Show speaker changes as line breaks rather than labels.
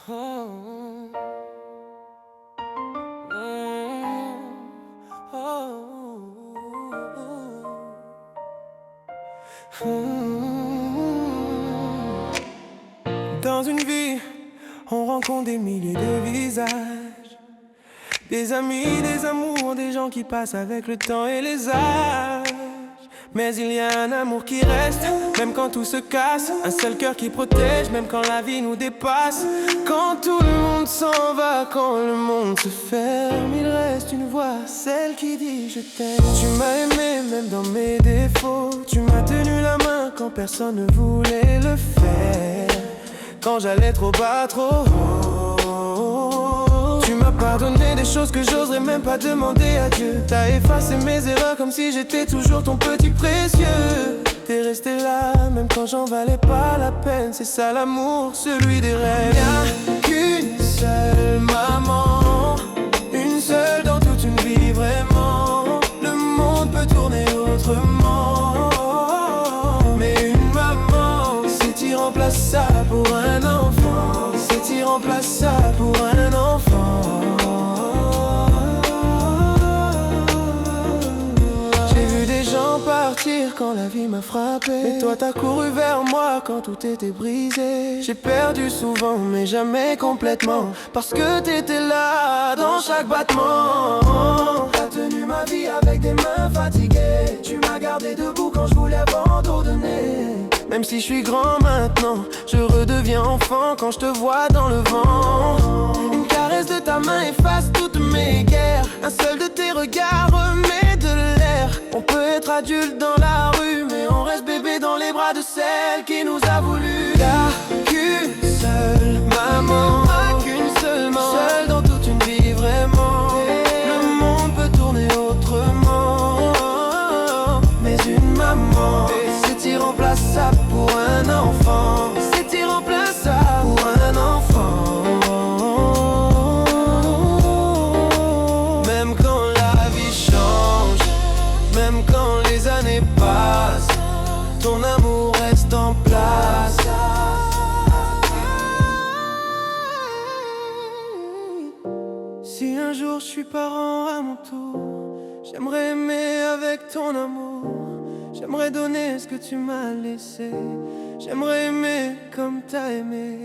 Oh, mm, oh, Dans une vie, on rencontre des milliers de visages, des amis, des amours, des gens qui passent avec le temps et les âges. Mais il y a un amour qui reste, même quand tout se casse. Un seul cœur qui protège, même quand la vie nous dépasse. Quand tout le monde s'en va, quand le monde se ferme, il reste une voix, celle qui dit je t'aime. Tu m'as aimé même dans mes défauts. Tu m'as tenu la main quand personne ne voulait le faire. Quand j'allais trop bas, trop haut. Tu m'as pardonné des choses que j'oserais même pas demander à Dieu. T'as effacé mes erreurs comme si j'étais toujours ton petit précieux. T'es resté là même quand j'en valais pas la peine. C'est ça l'amour, celui des rêves. Y'a qu'une seule maman, une seule dans toute une vie vraiment. Le monde peut tourner autrement, mais une maman, c'est irremplaçable pour un enfant. C'est irremplaçable pour un enfant. J'ai vu des gens partir quand la vie m'a frappé, mais toi t'as couru vers moi quand tout était brisé. J'ai perdu souvent mais jamais complètement, parce que t'étais là dans chaque battement. T'as tenu ma vie avec des mains fatiguées. Tu m'as gardé debout quand je voulais abandonner. Même si je suis grand maintenant, je redeviens enfant quand je te vois dans le vent. Une caresse de ta main efface toutes mes guerres. Un seul de tes regards remet de l'air. On peut être adulte dans la rue, mais on reste bébé dans les bras de celle qui nous a voulu. Y'a qu'une seule maman, qu'une seule maman, seule dans toute une vie vraiment. Le monde peut tourner autrement, mais une maman, c'est irremplaçable pour un enfant. C'est irremplaçable pour un enfant. Même quand la vie change, même quand les années passent, ton amour reste en place. Si un jour je suis parent à mon tour, j'aimerais aimer avec ton amour. J'aimerais donner ce que tu m'as laissé. J'aimerais aimer comme t'as aimé.